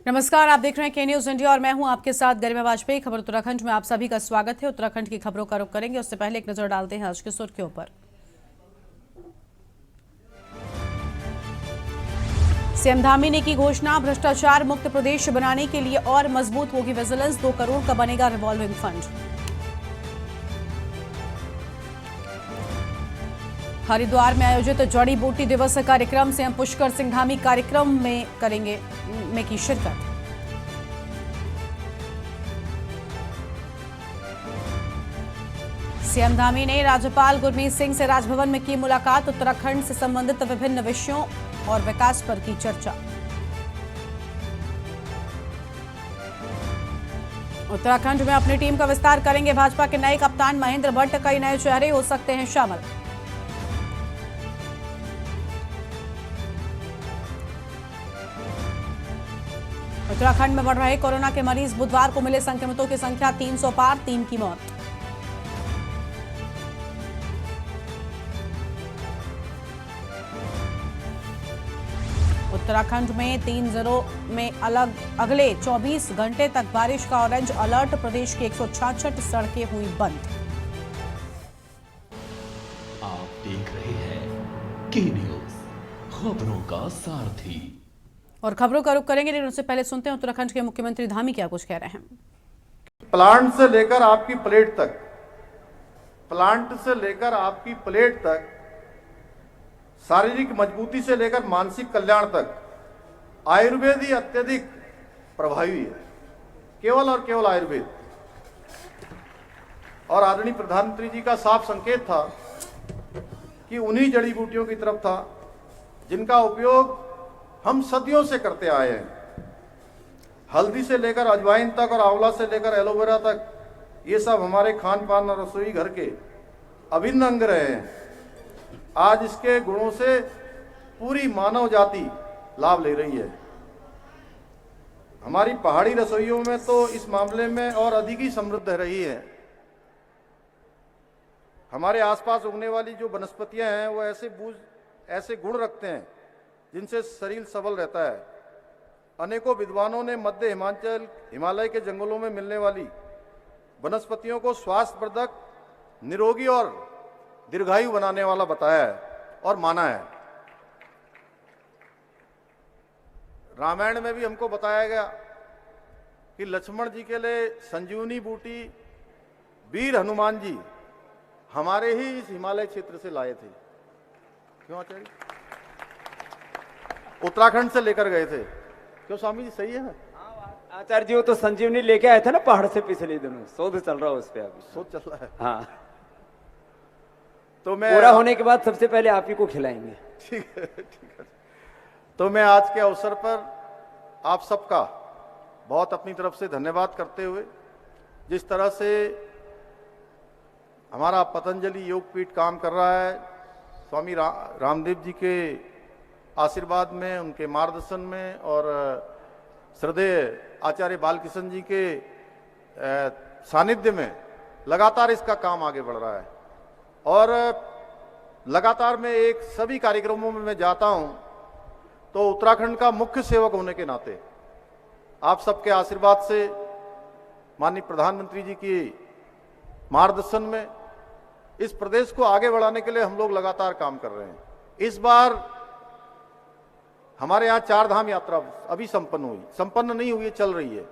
नमस्कार, आप देख रहे हैं के न्यूज इंडिया और मैं हूं आपके साथ गरिमा वाजपेयी। खबर उत्तराखंड में आप सभी का स्वागत है। उत्तराखंड की खबरों का रुख करेंगे, उससे पहले एक नजर डालते हैं आज की सुर्खियों पर। सीएम धामी ने की घोषणा, भ्रष्टाचार मुक्त प्रदेश बनाने के लिए और मजबूत होगी विजिलेंस। 2 करोड़ का बनेगा रिवॉल्विंग फंड। हरिद्वार में आयोजित जड़ी बूटी दिवस कार्यक्रम, सीएम पुष्कर सिंह धामी कार्यक्रम में करेंगे की शिरकत। सीएम धामी ने राज्यपाल गुरमीत सिंह से राजभवन में की मुलाकात, उत्तराखंड से संबंधित विभिन्न विषयों और विकास पर की चर्चा। उत्तराखंड में अपनी टीम का विस्तार करेंगे भाजपा के नए कप्तान महेंद्र भट्ट, कई नए चेहरे हो सकते हैं शामिल। उत्तराखंड में बढ़ रहे कोरोना के मरीज, बुधवार को मिले संक्रमितों की संख्या 300 पार, 3 की मौत। उत्तराखंड में 3 जिलों में अगले 24 घंटे तक बारिश का ऑरेंज अलर्ट, प्रदेश की 166 सड़कें हुई बंद। आप देख रहे हैं के न्यूज, खबरों का सारथी। और खबरों का रुख करेंगे, लेकिन उससे पहले सुनते हैं उत्तराखंड के मुख्यमंत्री धामी क्या कुछ कह रहे हैं। प्लांट से लेकर आपकी प्लेट तक, प्लांट से लेकर आपकी प्लेट तक, शारीरिक मजबूती से लेकर मानसिक कल्याण तक आयुर्वेद ही अत्यधिक प्रभावी है। केवल और केवल आयुर्वेद। और आदरणीय प्रधानमंत्री जी का साफ संकेत था कि उन्हीं जड़ी बूटियों की तरफ था जिनका उपयोग हम सदियों से करते आए हैं। हल्दी से लेकर अजवाइन तक और आंवला से लेकर एलोवेरा तक, ये सब हमारे खान पान और रसोई घर के अभिन्न अंग रहे हैं। आज इसके गुणों से पूरी मानव जाति लाभ ले रही है। हमारी पहाड़ी रसोइयों में तो इस मामले में और अधिक ही समृद्ध रही है। हमारे आसपास उगने वाली जो वनस्पतियां हैं वो ऐसे गुण रखते हैं जिनसे शरीर सबल रहता है। अनेकों विद्वानों ने मध्य हिमाचल, हिमालय के जंगलों में मिलने वाली वनस्पतियों को स्वास्थ्यवर्धक, निरोगी और दीर्घायु बनाने वाला बताया है और माना है। रामायण में भी हमको बताया गया कि लक्ष्मण जी के लिए संजीवनी बूटी वीर हनुमान जी हमारे ही इस हिमालय क्षेत्र से लाए थे। क्यों आचार्य? उत्तराखंड से लेकर गए थे। क्यों स्वामी जी, सही है ना? आचार्य जी वो तो संजीवनी लेके आए थे ना पहाड़ से पिछले दिनों, शोध चल रहा है उस पे अभी। शोध चल रहा है। हाँ, तो मैं पूरा होने के बाद सबसे पहले आप ही को खिलाएंगे। ठीक है, ठीक है। तो मैं आज के अवसर पर आप सबका बहुत अपनी तरफ से धन्यवाद करते हुए, जिस तरह से हमारा पतंजलि योगपीठ काम कर रहा है, स्वामी रामदेव जी के आशीर्वाद में, उनके मार्गदर्शन में और श्रद्धेय आचार्य बालकृष्ण जी के सानिध्य में लगातार इसका काम आगे बढ़ रहा है। और लगातार मैं एक सभी कार्यक्रमों में मैं जाता हूं तो उत्तराखंड का मुख्य सेवक होने के नाते आप सबके आशीर्वाद से, माननीय प्रधानमंत्री जी की मार्गदर्शन में इस प्रदेश को आगे बढ़ाने के लिए हम लोग लगातार काम कर रहे हैं। इस बार हमारे यहाँ 4 धाम यात्रा अभी संपन्न नहीं हुई, चल रही है।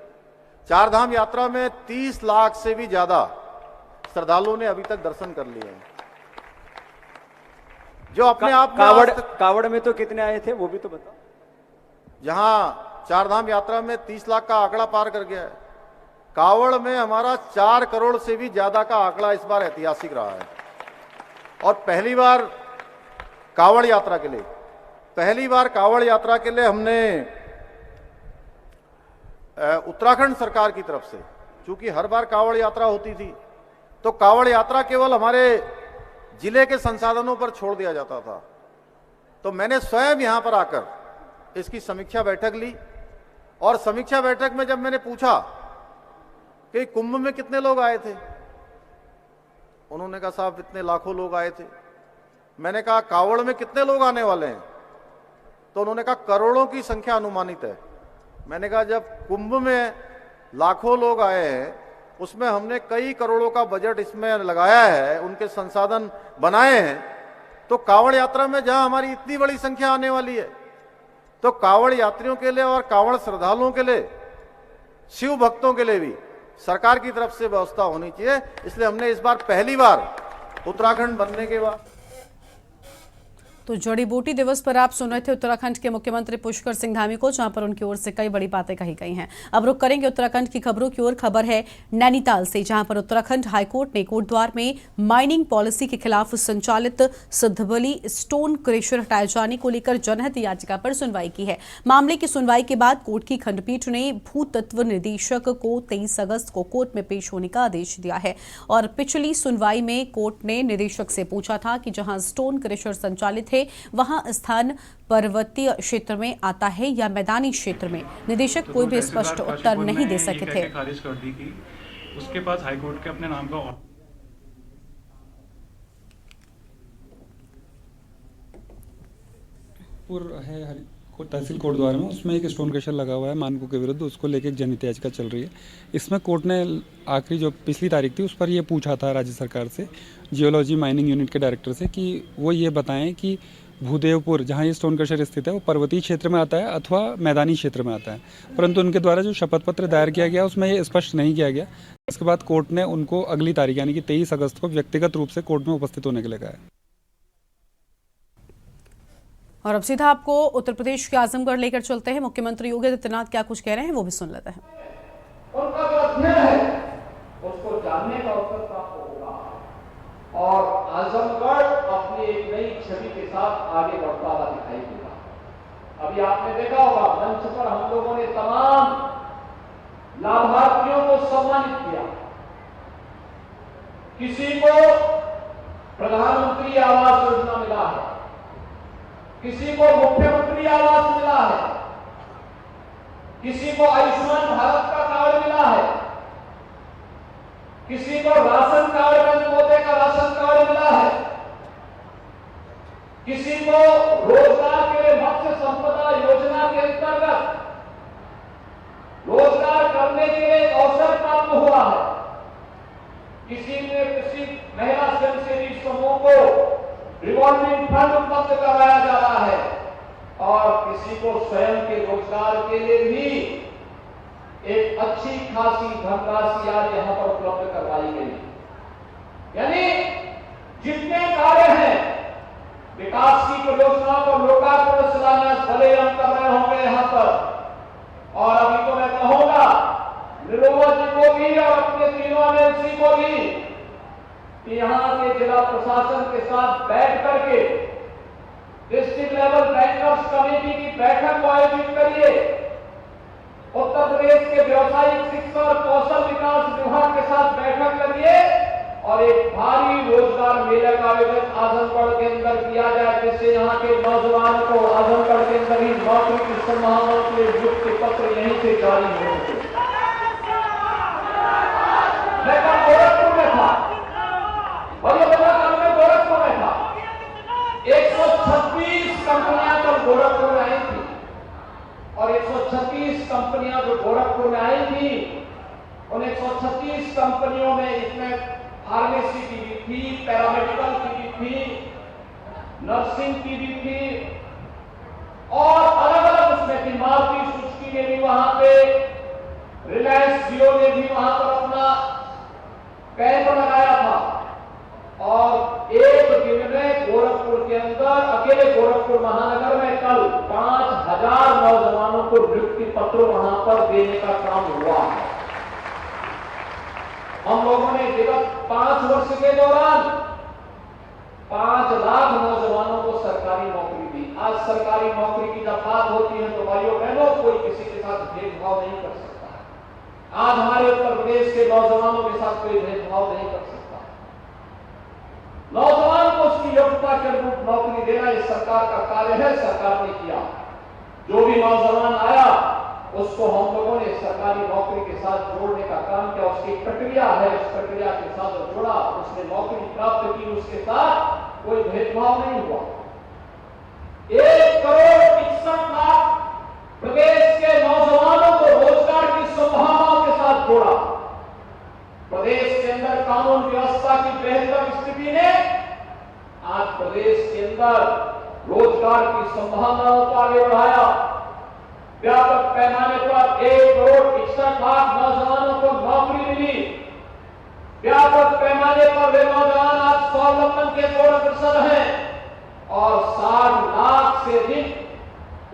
4 धाम यात्रा में 30 लाख से भी ज्यादा श्रद्धालुओं ने अभी तक दर्शन कर लिए हैं, जो अपने आप में कावड़ में तो कितने आए थे वो भी तो बताओ। जहां 4 धाम यात्रा में 30 लाख का आंकड़ा पार कर गया है, कावड़ में हमारा 4 करोड़ से भी ज्यादा का आंकड़ा इस बार ऐतिहासिक रहा है। और पहली बार कावड़ यात्रा के लिए हमने उत्तराखंड सरकार की तरफ से, चूंकि हर बार कावड़ यात्रा होती थी तो कावड़ यात्रा केवल हमारे जिले के संसाधनों पर छोड़ दिया जाता था। तो मैंने स्वयं यहां पर आकर इसकी समीक्षा बैठक ली। और समीक्षा बैठक में जब मैंने पूछा कि कुंभ में कितने लोग आए थे, उन्होंने कहा साहब इतने लाखों लोग आए थे। मैंने कहा कावड़ में कितने लोग आने वाले हैं, तो उन्होंने कहा करोड़ों की संख्या अनुमानित है। मैंने कहा जब कुंभ में लाखों लोग आए हैं, उसमें हमने कई करोड़ों का बजट इसमें लगाया है, उनके संसाधन बनाए हैं, तो कांवड़ यात्रा में जहां हमारी इतनी बड़ी संख्या आने वाली है, तो कांवड़ यात्रियों के लिए और कांवड़ श्रद्धालुओं के लिए, शिव भक्तों के लिए भी सरकार की तरफ से व्यवस्था होनी चाहिए। इसलिए हमने इस बार पहली बार उत्तराखंड बनने के बाद तो जड़ी बूटी दिवस पर आप सुन रहे थे उत्तराखंड के मुख्यमंत्री पुष्कर सिंह धामी को, जहां पर उनकी ओर से कई बड़ी बातें कही गई हैं। अब रुक करेंगे उत्तराखंड की खबरों की ओर। खबर है नैनीताल से, जहां पर उत्तराखंड हाईकोर्ट ने कोटद्वार में माइनिंग पॉलिसी के खिलाफ संचालित सिद्धबली स्टोन क्रेशर हटाए जाने को लेकर जनहित याचिका पर सुनवाई की है। मामले की सुनवाई के बाद कोर्ट की खंडपीठ ने भूतत्व निदेशक को 23 अगस्त को कोर्ट में पेश होने का आदेश दिया है। और पिछली सुनवाई में कोर्ट ने निदेशक से पूछा था कि जहां स्टोन क्रेशर संचालित है वहां स्थान पर्वतीय क्षेत्र में आता है या मैदानी क्षेत्र में। निदेशक कोई भी स्पष्ट उत्तर नहीं दे सके थे। खारिज कर दी कि उसके पास हाईकोर्ट के अपने नाम का है तहसील कोटद्वार में, उसमें एक स्टोन क्रेशर लगा हुआ है मानकों के विरुद्ध, उसको लेकर एक जनहित याचिका चल रही है। इसमें कोर्ट ने आखिरी जो पिछली तारीख थी उस पर ये पूछा था राज्य सरकार से, जियोलॉजी माइनिंग यूनिट के डायरेक्टर से, कि वो ये बताएं कि भूदेवपुर जहाँ ये स्टोन क्रेशर स्थित है वो पर्वतीय क्षेत्र में आता है अथवा मैदानी क्षेत्र में आता है। परंतु उनके द्वारा जो शपथ पत्र दायर किया गया उसमें ये स्पष्ट नहीं किया गया। इसके बाद कोर्ट ने उनको अगली तारीख यानी कि 23 अगस्त को व्यक्तिगत रूप से कोर्ट में उपस्थित होने के लिए कहा है। और अब सीधा आपको उत्तर प्रदेश के आजमगढ़ लेकर चलते हैं। मुख्यमंत्री योगी आदित्यनाथ क्या कुछ कह रहे हैं वो भी सुन लेते हैं। उनका जो अध्ययन है उसको जानने का अवसर प्राप्त होगा और आजमगढ़ अपनी एक नई छवि के साथ आगे बढ़ता हुआ दिखाई देगा। अभी आपने देखा होगा मंच पर हम लोगों ने तमाम लाभार्थियों को सम्मानित किया। किसी को प्रधानमंत्री आवास योजना मिला है, किसी को मुख्यमंत्री आवास मिला है, किसी को आयुष्मान भारत का कार्ड मिला है, किसी को राशन कार्ड मोदी का राशन कार्ड मिला है, किसी को रोजगार के लिए मत्स्य संपदा योजना के अंतर्गत रोजगार करने के लिए एक अवसर प्राप्त हुआ है, किसी महिला स्वयंसेवी समूह को रिवॉल्विंग फंड उपलब्ध कराया जा रहा है और किसी को स्वयं के रोजगार के लिए भी एक अच्छी खासी धनराशि आज यहां पर उपलब्ध करवाई गई। यानी जितने कार्य हैं विकास की परियोजनाओं को लोकार्पण शिलान्यास भले हम कर रहे होंगे यहां पर, और अभी तो मैं कहूंगा निरोवा जी को भी और अपने तीनों एमएलसी को भी कि यहां के जिला प्रशासन के साथ बैठ करके डिस्ट्रिक्ट लेवल बैंकर्स कमेटी की बैठक को आयोजित करिए। उत्तर प्रदेश के व्यवसायिक शिक्षा और कौशल विकास विभाग के साथ बैठक करिए और एक भारी रोजगार मेले का आयोजन आजमगढ़ के अंदर किया जाए, जिससे यहाँ के नौजवानों को आजमगढ़ के अंदर ही नौकरी की संभावनाओं के लिए नियुक्ति पत्र यहीं से जारी हो सके। मैं कल गोरखपुर में था, गोरखपुर में था, 136 कंपनियां कल गोरखपुर में आई थी और 136 कंपनियां जो गोरखपुर में आई थी उन 136 कंपनियों में इसमें फार्मेसी की भी थी, पैरामेडिकल की भी थी, नर्सिंग की भी थी और अलग अलग उसमें थी। मारुति सुजुकी ने भी वहां पे, रिलायंस जियो ने भी वहां पर अपना कैंप लगाया था और एक दिन में गोरखपुर के अंदर, अकेले गोरखपुर महानगर में कल 5000 नौजवानों को नियुक्ति पत्र वहां पर देने का काम हुआ है। हम लोगों ने विगत 5 वर्ष के दौरान 5 लाख नौजवानों को सरकारी नौकरी दी। आज सरकारी नौकरी की जब बात होती है तो भाइयों बहनों कोई किसी के साथ भेदभाव नहीं कर सकता। आज हमारे उत्तर प्रदेश के नौजवानों के साथ कोई भेदभाव नहीं कर सकता। नौजवान को उसकी योग्यता के अनुरूप नौकरी देना इस सरकार का कार्य है, सरकार ने किया। जो भी नौजवान आया उसको हम लोगों ने सरकारी नौकरी के साथ जोड़ने का काम किया। उसकी प्रक्रिया है, उस प्रक्रिया के साथ जोड़ा, उसने नौकरी प्राप्त की, उसके साथ कोई भेदभाव नहीं हुआ। 1 करोड़ 61 लाख प्रदेश के नौजवान अंदर रोजगार की संभावनाओं को आगे बढ़ाया। व्यापक पैमाने पर 1,61,00,000 नौजवानों को नौकरी मिली। व्यापक पैमाने पर वे नौजवान आज स्वावलंबन के पूर्ण अग्रसर हैं और 60 लाख से अधिक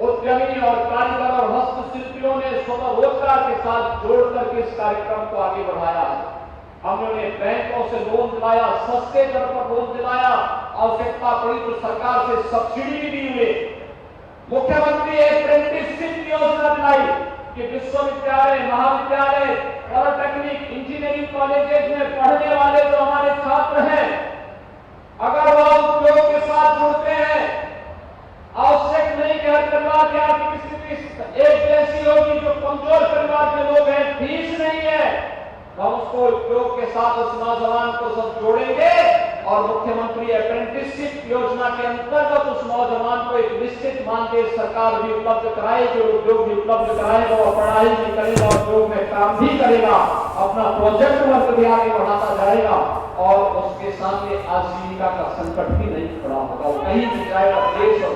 उद्यमी और कारीगर और हस्तशिल्पियों ने स्वतः रोजगार के साथ जोड़ करके इस कार्यक्रम को आगे बढ़ाया। हमने बैंकों से लोन दिलाया, सस्ते दर पर लोन दिलाया, आवश्यकता पड़ी तो सरकार से सब्सिडी भी दी हुई। मुख्यमंत्री अप्रेंटिसशिप योजना दिलाई कि विश्वविद्यालय, महाविद्यालय, पॉलिटेक्निक, इंजीनियरिंग कॉलेजेस में पढ़ने वाले जो हमारे छात्र हैं, अगर वह उद्योग के साथ जुड़ते हैं, आवश्यक नहीं कि हर परिवार की आर्थिक स्थिति एक जैसी होगी। जो कमजोर परिवार के लोग हैं, फीस नहीं है, हम उसको उद्योग के साथ उस नौजवान को सब जोड़ेंगे और मुख्यमंत्री अप्रेंटिसशिप योजना के अंतर्गत उस नौजवान को एक निश्चित मानदेय सरकार भी उपलब्ध कराएगी, उद्योग भी उपलब्ध कराएगा, वो पढ़ाई भी करेगा, उद्योग में काम भी करेगा, अपना प्रोजेक्ट वर्क भी आगे बढ़ाता जाएगा और उसके सामने आजीविका का संकट भी नहीं खड़ा होगा। वो कहीं भी जाएगा, देश और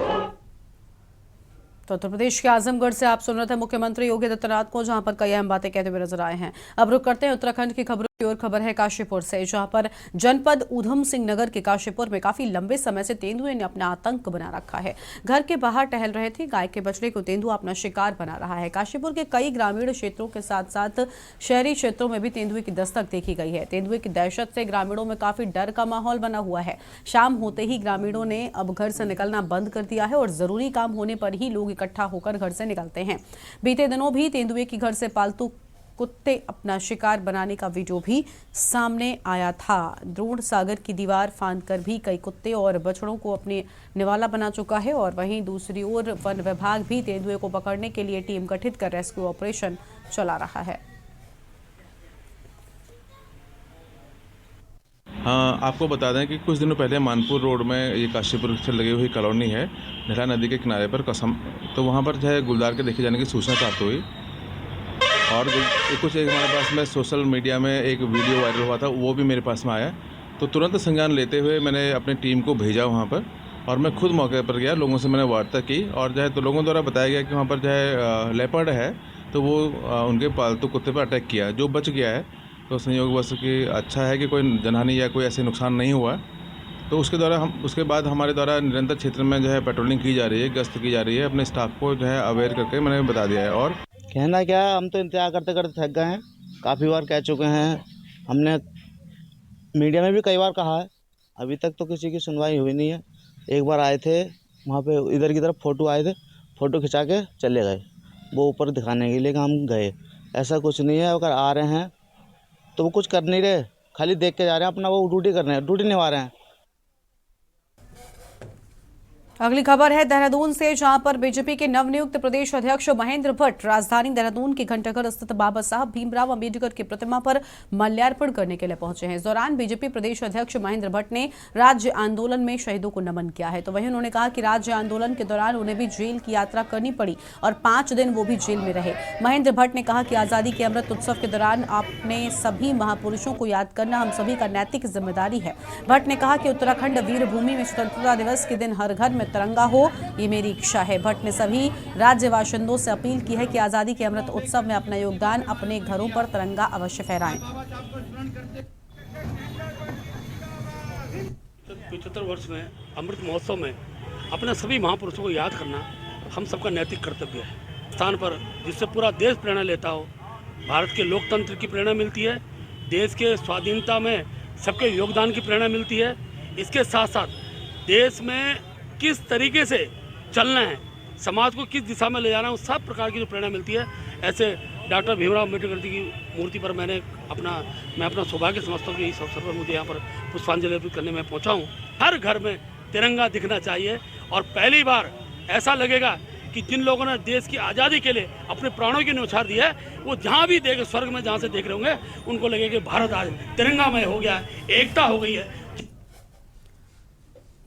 तो उत्तर प्रदेश के आजमगढ़ से आप सुन रहे थे मुख्यमंत्री योगी आदित्यनाथ को, जहां पर कई अहम बातें कहते हुए नजर आए हैं। अब रुक करते हैं उत्तराखंड की खबरों की ओर। खबर है काशीपुर से, जहां पर जनपद ऊधम सिंह नगर के काशीपुर में काफी लंबे समय से तेंदुए ने अपना आतंक बना रखा है। घर के बाहर टहल रहे थे गाय के बछड़े को तेंदुआ अपना शिकार बना रहा है। काशीपुर के कई ग्रामीण क्षेत्रों के साथ साथ शहरी क्षेत्रों में भी तेंदुए की दस्तक देखी गई है। तेंदुए की दहशत से ग्रामीणों में काफी डर का माहौल बना हुआ है। शाम होते ही ग्रामीणों ने अब घर से निकलना बंद कर दिया है और जरूरी काम होने पर ही लोग इकट्ठा होकर घर से निकलते हैं। बीते दिनों भी तेंदुए की घर से पालतू कुत्ते अपना शिकार बनाने का वीडियो भी सामने आया था। द्रोण सागर की दीवार फांदकर भी कई कुत्ते और बछड़ों को अपने निवाला बना चुका है और वहीं दूसरी ओर वन विभाग भी तेंदुए को पकड़ने के लिए टीम गठित कर रेस्क्यू ऑपरेशन चला रहा है। हाँ, आपको बता दें कि कुछ दिनों पहले मानपुर रोड में ये काशीपुर से लगी हुई कॉलोनी है, नीला नदी के किनारे पर कसम, तो वहाँ पर जो है गुलदार के देखे जाने की सूचना प्राप्त हुई और कुछ एक हमारे पास में सोशल मीडिया में एक वीडियो वायरल हुआ था, वो भी मेरे पास में आया। तो तुरंत संज्ञान लेते हुए मैंने अपनी टीम को भेजा वहाँ पर और मैं खुद मौके पर गया, लोगों से मैंने वार्ता की और जो है तो लोगों द्वारा बताया गया कि वहाँ पर जो है लेपर्ड है, तो वो उनके पालतू कुत्ते पर अटैक किया, जो बच गया है। तो संयोगवश कि अच्छा है कि कोई जनहानि या कोई ऐसे नुकसान नहीं हुआ। तो उसके बाद हमारे द्वारा निरंतर क्षेत्र में जो है पेट्रोलिंग की जा रही है, गश्त की जा रही है, अपने स्टाफ को जो है अवेयर करके मैंने बता दिया है। और कहना क्या है, हम तो इंतजार करते करते थक गए हैं, काफ़ी बार कह चुके हैं, हमने मीडिया में भी कई बार कहा है, अभी तक तो किसी की सुनवाई हुई नहीं है। एक बार आए थे वहाँ पे, इधर की तरफ फ़ोटो आए थे, फ़ोटो खिंचा के चले गए, वो ऊपर दिखाने के लिए कि हम गए। ऐसा कुछ नहीं है, अगर आ रहे हैं तो वो कुछ कर नहीं रहे, खाली देख के जा रहे हैं, अपना वो ड्यूटी कर रहे हैं, ड्यूटी निभा रहे हैं। अगली खबर है देहरादून से, जहां पर बीजेपी के नवनियुक्त प्रदेश अध्यक्ष महेंद्र भट्ट राजधानी देहरादून के घंटाघर स्थित बाबा साहब भीमराव अंबेडकर की प्रतिमा पर माल्यार्पण करने के लिए पहुंचे हैं। इस दौरान बीजेपी प्रदेश अध्यक्ष महेंद्र भट्ट ने राज्य आंदोलन में शहीदों को नमन किया है। तो वहीं उन्होंने कहा कि राज्य आंदोलन के दौरान उन्हें भी जेल की यात्रा करनी पड़ी और 5 दिन वो भी जेल में रहे। महेंद्र भट्ट ने कहा कि आजादी के अमृत उत्सव के दौरान अपने सभी महापुरुषों को याद करना हम सभी का नैतिक जिम्मेदारी है। भट्ट ने कहा कि उत्तराखंड वीर भूमि में स्वतंत्रता दिवस के दिन हर घर में तिरंगा हो, ये मेरी इच्छा है। भट्ट ने सभी राज्य बाशिंदों से अपील की है कि आजादी के अमृत उत्सव में अपना योगदान, अपने घरों पर तिरंगा अवश्य फहराएं। 75 वर्ष में अमृत महोत्सव में अपने सभी महापुरुषों को याद करना हम सबका नैतिक कर्तव्य है। स्थान पर जिससे पूरा देश प्रेरणा लेता हो, भारत के लोकतंत्र की प्रेरणा मिलती है, देश के स्वाधीनता में सबके योगदान की प्रेरणा मिलती है। इसके साथ साथ देश में किस तरीके से चलना है, समाज को किस दिशा में ले जाना है, उस सब प्रकार की जो प्रेरणा मिलती है। ऐसे डॉक्टर भीमराव अम्बेडकर जी की मूर्ति पर मैं अपना सौभाग्य समझता हूँ कि इस अवसर पर मुझे यहाँ पर पुष्पांजलि अर्पित करने में पहुँचा हूँ। हर घर में तिरंगा दिखना चाहिए और पहली बार ऐसा लगेगा कि जिन लोगों ने देश की आज़ादी के लिए अपने प्राणों की न्यौछावर दी है, वो जहाँ भी देख, स्वर्ग में जहाँ से देख रहे होंगे, उनको लगेगा कि भारत आज तिरंगामय हो गया है, एकता हो गई है।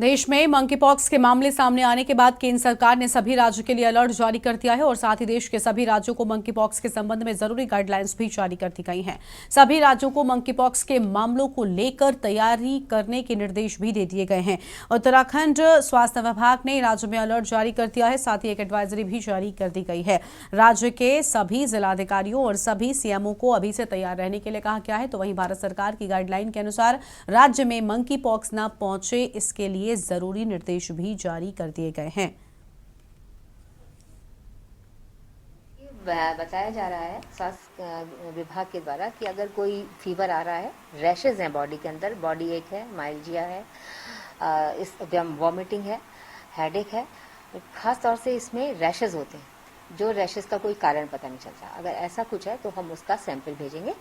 देश में मंकी पॉक्स के मामले सामने आने के बाद केंद्र सरकार ने सभी राज्यों के लिए अलर्ट जारी कर दिया है और साथ ही देश के सभी राज्यों को मंकी पॉक्स के संबंध में जरूरी गाइडलाइंस भी जारी कर दी गई हैं। सभी राज्यों को मंकी पॉक्स के मामलों को लेकर तैयारी करने के निर्देश भी दे दिए गए हैं। उत्तराखंड स्वास्थ्य विभाग ने राज्य में अलर्ट जारी कर दिया है, साथ ही एक एडवाइजरी भी जारी कर दी गई है। राज्य के सभी जिलाधिकारियों और सभी सीएमओ को अभी से तैयार रहने के लिए कहा गया है। तो वहीं भारत सरकार की गाइडलाइन के अनुसार राज्य में मंकी पॉक्स न पहुंचे, इसके लिए जरूरी निर्देश भी जारी कर दिए गए हैं। बताया जा रहा है स्वास्थ्य विभाग के द्वारा कि अगर कोई फीवर आ रहा है, रैशेज हैं बॉडी के अंदर, बॉडी एक है, माइल्जिया है, इस वॉमिटिंग है, हेडेक है, खास तौर से इसमें रैशेज होते हैं जो रैशेज का कोई कारण पता नहीं चलता। अगर ऐसा कुछ है तो हम उसका सैंपल भेजेंगे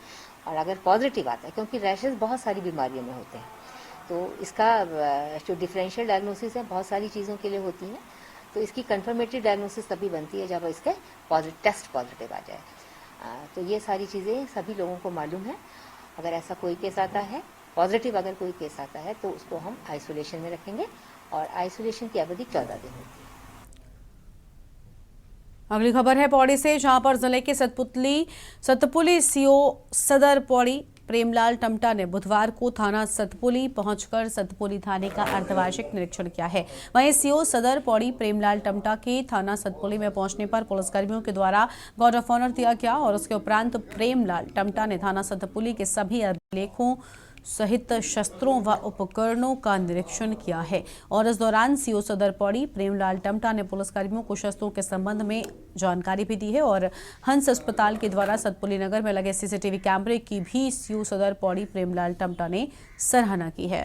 और अगर पॉजिटिव आता है, क्योंकि रैशेज बहुत सारी बीमारियों में होते हैं, तो इसका जो डिफरेंशियल डायग्नोसिस है बहुत सारी चीज़ों के लिए होती है, तो इसकी कंफर्मेटरी डायग्नोसिस तभी बनती है जब इसके टेस्ट पॉजिटिव आ जाए। तो ये सारी चीज़ें सभी लोगों को मालूम है। अगर ऐसा कोई केस आता है पॉजिटिव, अगर कोई केस आता है तो उसको हम आइसोलेशन में रखेंगे और आइसोलेशन की अवधि 14 दिन होती है। अगली खबर है पौड़ी से, जहां पर जिले के सतपुली सीओ सदर पौड़ी प्रेमलाल टमटा ने बुधवार को थाना सतपुली पहुंचकर सतपुली थाने का अर्धवार्षिक निरीक्षण किया है। वहीं सीओ सदर पौड़ी प्रेमलाल टमटा के थाना सतपुली में पहुंचने पर पुलिसकर्मियों के द्वारा गार्ड ऑफ ऑनर दिया गया और उसके उपरांत प्रेमलाल टमटा ने थाना सतपुली के सभी अभिलेखों सहित शस्त्रों व उपकरणों का निरीक्षण किया है। और इस दौरान सीओ सदर पौड़ी प्रेमलाल टमटा ने पुलिसकर्मियों को शस्त्रों के संबंध में जानकारी भी दी है और हंस अस्पताल के द्वारा सतपुली नगर में लगे सीसीटीवी कैमरे की भी सीओ सदर पौड़ी प्रेमलाल टमटा ने सराहना की है।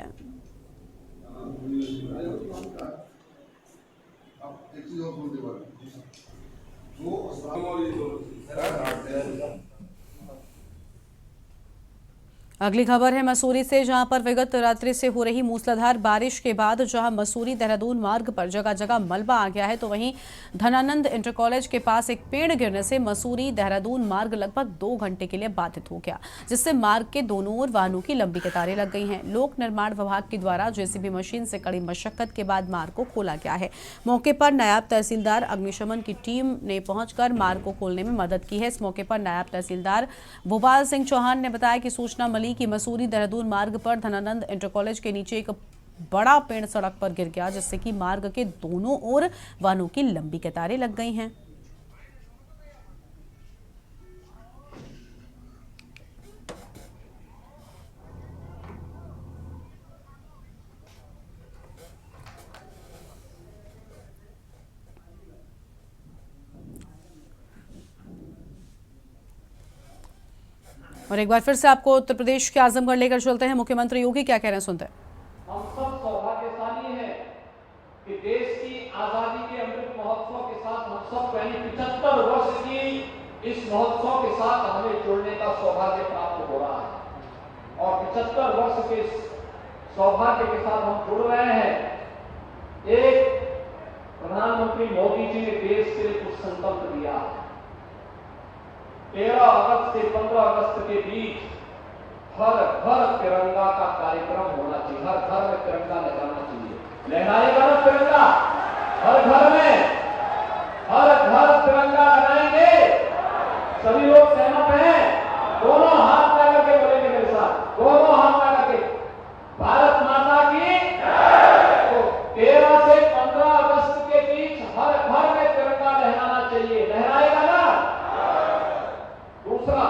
अगली खबर है मसूरी से, जहां पर विगत रात्रि से हो रही मूसलाधार बारिश के बाद जहां मसूरी देहरादून मार्ग पर जगह जगह मलबा आ गया है, तो वहीं धनानंद इंटर कॉलेज के पास एक पेड़ गिरने से मसूरी देहरादून मार्ग लगभग 2 घंटे के लिए बाधित हो गया, जिससे मार्ग के दोनों ओर वाहनों की लंबी कतारें लग गई हैं। लोक निर्माण विभाग के द्वारा जेसीबी मशीन से कड़ी मशक्कत के बाद मार्ग को खोला गया है। मौके पर नायब तहसीलदार अग्निशमन की टीम ने पहुंचकर मार्ग को खोलने में मदद की है। इस मौके पर नायब तहसीलदार भोपाल सिंह चौहान ने बताया कि सूचना मिली कि मसूरी देहरादून मार्ग पर धनानंद इंटर कॉलेज के नीचे एक बड़ा पेड़ सड़क पर गिर गया, जिससे कि मार्ग के दोनों ओर वाहनों की लंबी कतारें लग गई हैं। और एक बार फिर से आपको उत्तर प्रदेश के आजमगढ़ लेकर चलते हैं। मुख्यमंत्री योगी क्या कह रहे हैं, सुनते हैं। हम सब सौभाग्यशाली हैं कि देश की आजादी के अमृत महोत्सव के साथ हम सब 75 वर्ष की इस महोत्सव के साथ हमें जुड़ने का सौभाग्य प्राप्त हो रहा है और 75 वर्ष के सौभाग्य के साथ हम जुड़ रहे हैं। एक प्रधानमंत्री मोदी जी ने देश के लिए कुछ संकल्प दिया है। 13 अगस्त से 15 अगस्त के बीच हर घर तिरंगा का कार्यक्रम होना चाहिए। हर घर में तिरंगा लहराना चाहिए। लहराएगा ना तिरंगा? हर घर में हर घर तिरंगा लगाएंगे। सभी लोग सहमत हैं? दोनों हाथ लगा के बोलेंगे मेरे साथ, दोनों हाथ लगा के, भारत माता की। तो 13 से 15 अगस्त के बीच हर घर में तिरंगा लहराना चाहिए। लहराएगा ना? दूसरा,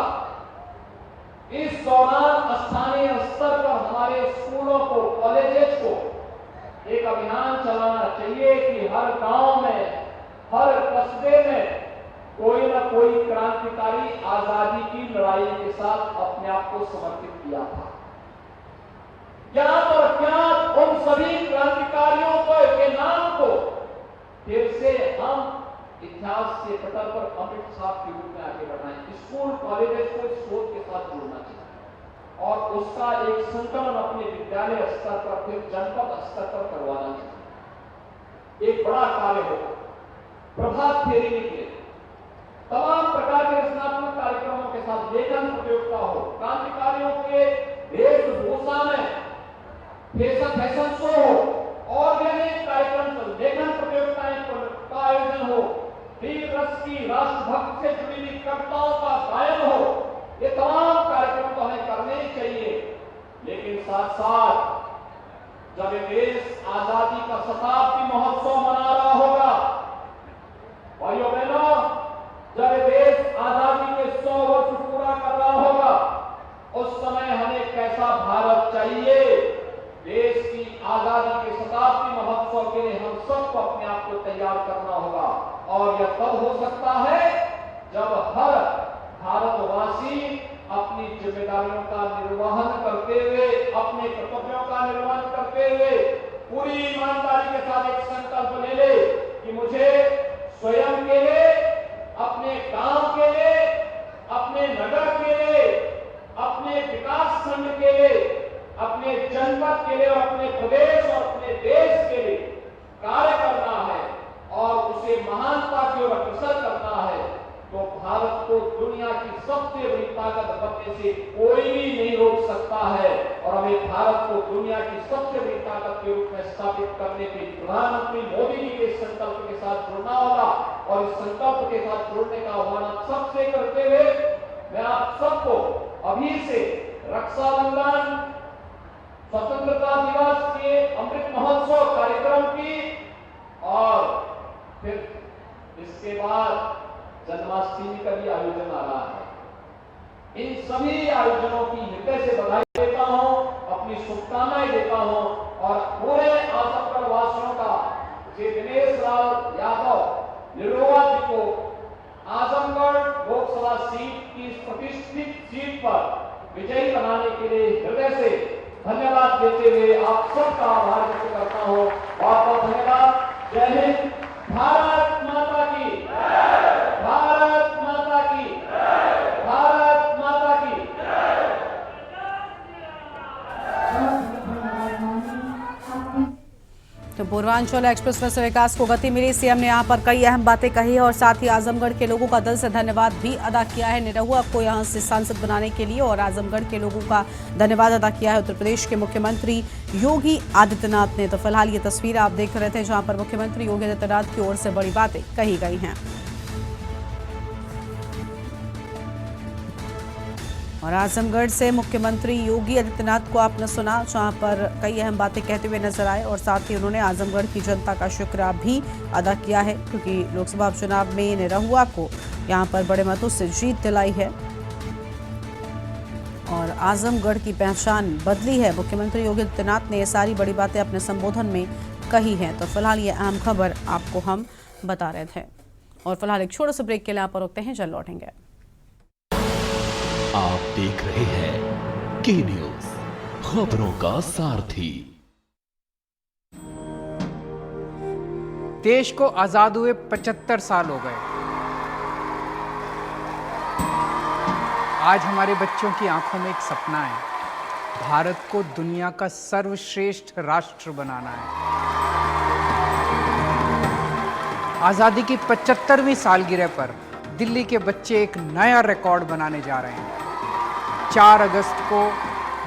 इस दौरान स्थानीय स्तर पर हमारे स्कूलों को, कॉलेजेस को एक अभियान चलाना चाहिए कि हर गांव में, हर कस्बे में कोई न कोई क्रांतिकारी आजादी की लड़ाई के साथ अपने आप को समर्पित किया था। ज्ञात और ज्ञात उन सभी क्रांतिकारियों के नाम को फिर से हम इतिहास के पटल पर अमृत साहब के रूप में आगे बढ़ाएं। स्कूल कॉलेजेस को इस सोच के साथ जोड़ना चाहिए और उसका एक संकलन अपने विद्यालय स्तर पर, फिर जनपद स्तर पर करवाना चाहिए। एक बड़ा कार्य होगा। प्रभात फेरी निकले, तमाम प्रकार के रचनात्मक कार्यक्रमों के साथ लेखन प्रतियोगिता हो, क्रांतिकारियों के वेशभूषा में फैशन शो हो और दिवस की राष्ट्रभक्त से जुड़ी हुई कविताओं का गायन हो, ये तमाम कार्यक्रम तो हमें करने ही चाहिए। लेकिन साथ साथ जब ये देश आजादी का शताब्दी महोत्सव मना रहा होगा, भाइयों बहनों, जब ये देश आजादी के 100 वर्ष पूरा कर रहा होगा, उस समय हमें कैसा भारत चाहिए? देश की आजादी के शताब्दी महोत्सव के लिए हम सबको अपने आप को तैयार करना होगा। और यह तब हो सकता है जब हर भारतवासी अपनी जिम्मेदारियों का निर्वहन करते हुए, अपने कर्तव्यों का निर्वहन करते हुए पूरी ईमानदारी के साथ एक संकल्प ले ले कि मुझे स्वयं के लिए, अपने गांव के लिए, अपने नगर के लिए, अपने विकास खंड के लिए, अपने जनपद के लिए और अपने प्रदेश और अपने देश के लिए कार्य करना है और उसे महानता की ओर अग्रसर करना है। तो भारत को दुनिया की सबसे बड़ी ताकत बनने से कोई भी नहीं रोक सकता है और हमें भारत को दुनिया की सबसे बड़ी ताकत के रूप में स्थापित करने के प्रधानमंत्री मोदी जी के संकल्प के साथ जुड़ना होगा। और इस संकल्प के साथ जुड़ने का आह्वान आप सबसे करते हुए मैं आप सबको अभी से रक्षाबंधन, स्वतंत्रता दिवस के अमृत महोत्सव कार्यक्रम की और फिर इसके बाद जन्माष्टमी का भी आयोजन आ रहा है। इन सभी आयोजनों की हृदय से बधाई देता हूं, अपनी शुभकामनाएं देता हूं और पूरे आजमगढ़ वासियों का श्री दिनेश लाल यादव निरोवा जी को आजमगढ़ लोकसभा सीट की प्रतिष्ठित सीट पर विजयी बनाने के लिए हृदय से धन्यवाद देते हुए आप सबका आभार व्यक्त करता हूं। बहुत बहुत धन्यवाद। जय हिंद। भारत माता की, भारत माता की, भारत माता की। तो पूर्वांचल एक्सप्रेस वे से विकास को गति मिली। सीएम ने यहां पर कई अहम बातें कही है और साथ ही आजमगढ़ के लोगों का दिल से धन्यवाद भी अदा किया है। निरहुआ को यहां से सांसद बनाने के लिए और आजमगढ़ के लोगों का धन्यवाद अदा किया है उत्तर प्रदेश के मुख्यमंत्री योगी आदित्यनाथ ने। तो फिलहाल ये तस्वीर आप देख रहे थे जहां पर मुख्यमंत्री योगी आदित्यनाथ की ओर से बड़ी बातें कही गई हैं। और आजमगढ़ से मुख्यमंत्री योगी आदित्यनाथ को आपने सुना जहां पर कई अहम बातें कहते हुए नजर आए और साथ ही उन्होंने आजमगढ़ की जनता का शुक्र भी अदा किया है क्योंकि लोकसभा चुनाव में निरहुआ को यहां पर बड़े मतों से जीत दिलाई है और आजमगढ़ की पहचान बदली है। मुख्यमंत्री योगी आदित्यनाथ ने ये सारी बड़ी बातें अपने संबोधन में कही हैं। तो फिलहाल ये अहम खबर आपको हम बता रहे थे और फिलहाल एक छोटे से ब्रेक के लिए आप रुकते हैं, जल्द लौटेंगे। आप देख रहे हैं के न्यूज, खबरों का सारथी। देश को आजाद हुए 75 साल हो गए। आज हमारे बच्चों की आंखों में एक सपना है, भारत को दुनिया का सर्वश्रेष्ठ राष्ट्र बनाना है। आजादी की 75वीं सालगिरह पर दिल्ली के बच्चे एक नया रिकॉर्ड बनाने जा रहे हैं। 4 अगस्त को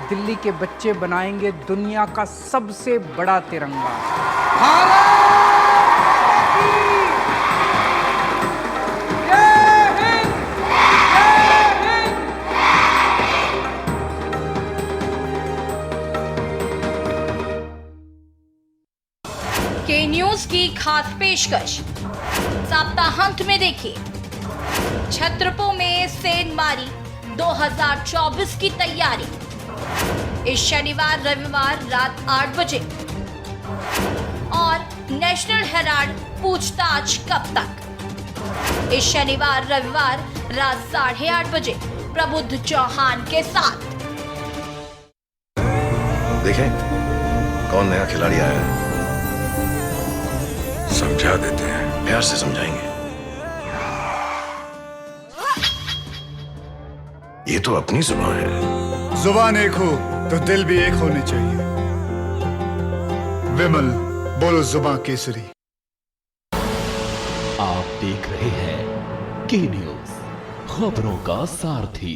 दिल्ली के बच्चे बनाएंगे दुनिया का सबसे बड़ा तिरंगा। के न्यूज की खास पेशकश सप्ताहांत में देखिए छत्रपों में सेंध मारी 2024 की तैयारी इस शनिवार रविवार रात 8 बजे और नेशनल हेराल्ड पूछताछ कब तक इस शनिवार रविवार रात 8:30 बजे प्रबुद्ध चौहान के साथ। देखें कौन नया खिलाड़ी आया है, समझा देते हैं, प्यार से समझाएंगे। ये तो अपनी जुबान है। जुबान एक हो तो दिल भी एक होने चाहिए। विमल बोलो जुबान केसरी। आप देख रहे हैं के न्यूज, खबरों का सारथी।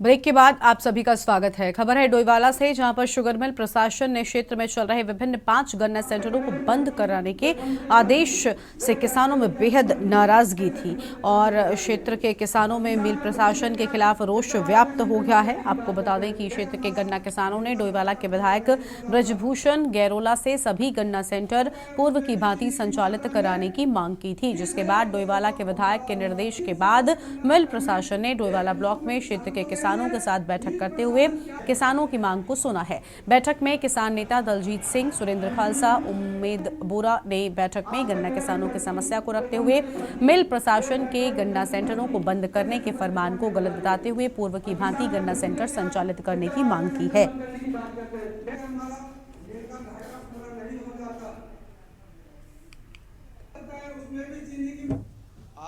ब्रेक के बाद आप सभी का स्वागत है। खबर है डोईवाला से, जहां पर शुगर मिल प्रशासन ने क्षेत्र में चल रहे विभिन्न 5 गन्ना सेंटरों को बंद कराने के आदेश से किसानों में बेहद नाराजगी थी और क्षेत्र के किसानों में मिल प्रशासन के खिलाफ रोष व्याप्त हो गया है। आपको बता दें कि क्षेत्र के गन्ना किसानों ने डोईवाला के विधायक ब्रजभूषण गैरोला से सभी गन्ना सेंटर पूर्व की भांति संचालित कराने की मांग की थी, जिसके बाद डोईवाला के विधायक के निर्देश के बाद मिल प्रशासन ने डोईवाला ब्लॉक में क्षेत्र के किसानों के साथ बैठक करते हुए किसानों की मांग को सुना है। बैठक में किसान नेता दलजीत सिंह, सुरेंद्र खालसा, उम्मेद बोरा ने बैठक में गन्ना किसानों की समस्या को रखते हुए मिल प्रशासन के गन्ना सेंटरों को बंद करने के फरमान को गलत बताते हुए पूर्व की भांति गन्ना सेंटर संचालित करने की मांग की है।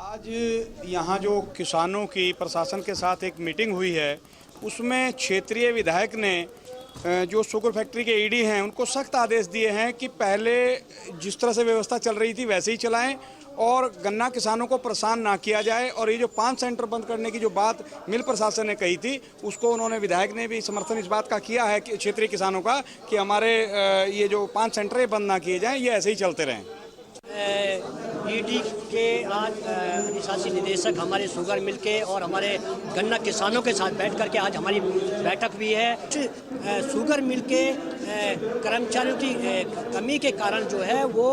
आज यहाँ जो किसानों की प्रशासन के साथ एक मीटिंग हुई है, उसमें क्षेत्रीय विधायक ने जो शुगर फैक्ट्री के ईडी हैं उनको सख्त आदेश दिए हैं कि पहले जिस तरह से व्यवस्था चल रही थी वैसे ही चलाएं और गन्ना किसानों को परेशान ना किया जाए। और ये जो 5 सेंटर बंद करने की जो बात मिल प्रशासन ने कही थी, उसको उन्होंने विधायक ने भी समर्थन इस बात का किया है कि क्षेत्रीय किसानों का कि हमारे ये जो 5 सेंटर है बंद ना किए जाएँ, ये ऐसे ही चलते रहें। ईडी के आज अधिशासी निदेशक हमारे शुगर मिल के और हमारे गन्ना किसानों के साथ बैठ करके आज हमारी बैठक भी है। शुगर मिल के कर्मचारियों की कमी के कारण जो है वो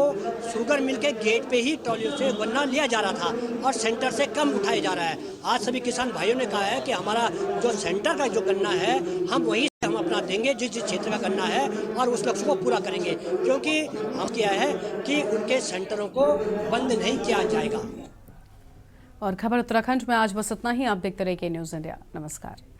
शुगर मिल के गेट पे ही ट्रॉलियों से गन्ना लिया जा रहा था और सेंटर से कम उठाया जा रहा है। आज सभी किसान भाइयों ने कहा है कि हमारा जो सेंटर का जो गन्ना है हम वहीं हम अपना देंगे जिस क्षेत्र का गन्ना है और उस लक्ष्य को पूरा करेंगे, क्योंकि हम किया है कि उनके सेंटरों को बंद नहीं किया जाएगा। और खबर उत्तराखंड में आज बस इतना ही। आप देखते रहिए के न्यूज़ इंडिया। नमस्कार।